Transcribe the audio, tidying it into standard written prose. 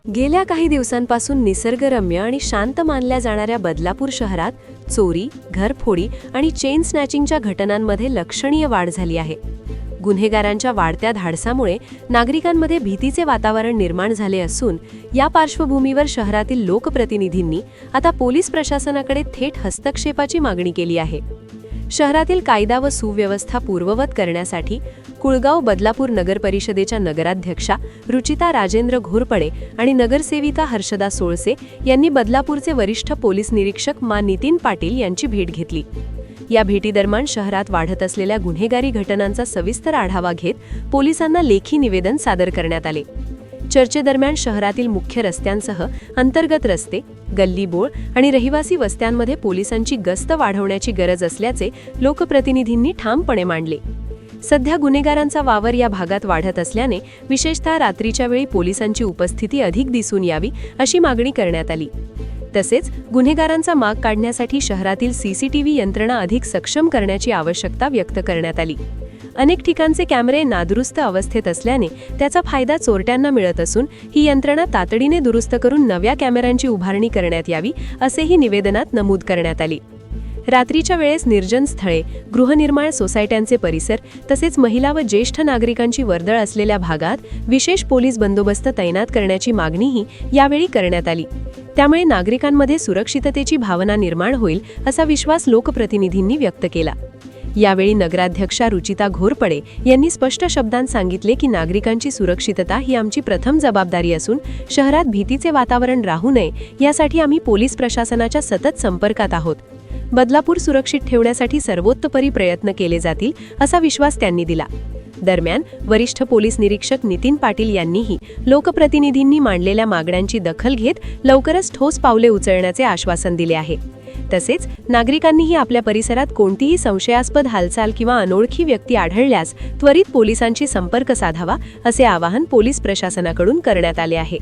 गेल्या काही दिवसांपासून निसर्गरम्य आणि शांत मानल्या जाणाऱ्या बदलापूर शहरात चोरी, घरफोडी आणि चेन स्नॅचिंगच्या घटनांमध्ये लक्षणीय वाढ झाली आहे. गुन्हेगारांच्या वाढत्या धाडसामुळे नागरिकांमध्ये भीतीचे वातावरण निर्माण झाले असून या पार्श्वभूमीवर शहरातील लोकप्रतिनिधींनी आता पोलीस प्रशासनाकडे थेट हस्तक्षेपाची मागणी केली आहे. शहरातील कायदा व सुव्यवस्था पूर्ववत करण्यासाठी कुळगाव बदलापूर नगर परिषदेच्या नगराध्यक्षा रुचिता राजेंद्र घोरपडे आणि नगरसेविका हर्षदा सोळसे यांनी बदलापूरचे वरिष्ठ पोलीस निरीक्षक मा नितीन पाटील यांची भेट घेतली. या भेटीदरम्यान शहरात वाढत असलेल्या गुन्हेगारी घटनांचा सविस्तर आढावा घेत पोलिसांना लेखी निवेदन सादर करण्यात आले. चर्चेदरम्यान शहरातील मुख्य रस्त्यांसह अंतर्गत रस्ते, गल्लीबोळ आणि रहिवासी वस्त्यांमध्ये पोलिसांची गस्त वाढवण्याची गरज असल्याचे लोकप्रतिनिधींनी ठामपणे मांडले. सध्या गुन्हेगारांचा वावर या भागात वाढत असल्याने विशेषतः रात्रीच्या वेळी पोलिसांची उपस्थिती अधिक दिसून यावी अशी मागणी करण्यात आली. तसेच गुन्हेगारांचा माग काढण्यासाठी शहरातील सीसीटीव्ही यंत्रणा अधिक सक्षम करण्याची आवश्यकता व्यक्त करण्यात आली. अनेक ठिकाणचे कॅमेरे नादुरुस्त अवस्थेत असल्याने त्याचा फायदा चोरट्यांना मिळत असून ही यंत्रणा तातडीने दुरुस्त करून नव्या कॅमेऱ्यांची उभारणी करण्यात यावी असेही निवेदनात नमूद करण्यात आले. रात्रीच्या वेळेस निर्जन स्थळे, गृहनिर्माण सोसायट्यांचे परिसर तसेच महिला व ज्येष्ठ नागरिकांची वर्दळ असलेल्या भागात विशेष पोलीस बंदोबस्त तैनात करण्याची मागणीही यावेळी करण्यात आली. त्यामुळे नागरिकांमध्ये सुरक्षिततेची भावना निर्माण होईल असा विश्वास लोकप्रतिनिधींनी व्यक्त केला. यावेळी नगराध्यक्षा रुचिता घोरपडे यांनी स्पष्ट शब्दांत सांगितले की नागरिकांची सुरक्षितता ही आमची प्रथम जबाबदारी असून शहरात भीतीचे वातावरण राहू नये यासाठी आम्ही पोलीस प्रशासनाच्या सतत संपर्कात आहोत. बदलापूर सुरक्षित ठेवण्यासाठी सर्वोत्तपरी प्रयत्न केले जातील असा विश्वास त्यांनी दिला. दरम्यान वरिष्ठ पोलीस निरीक्षक नितीन पाटील यांनीही लोकप्रतिनिधींनी मांडलेल्या मागण्यांची दखल घेत लवकरच ठोस पावले उचलण्याचे आश्वासन दिले आहे. तसेच नागरिकांनीही आपल्या परिसरात कोणतीही संशयास्पद हालचाल किंवा अनोळखी व्यक्ती आढळल्यास त्वरित पोलिसांशी संपर्क साधावा असे आवाहन पोलीस प्रशासनाकडून करण्यात आले आहे.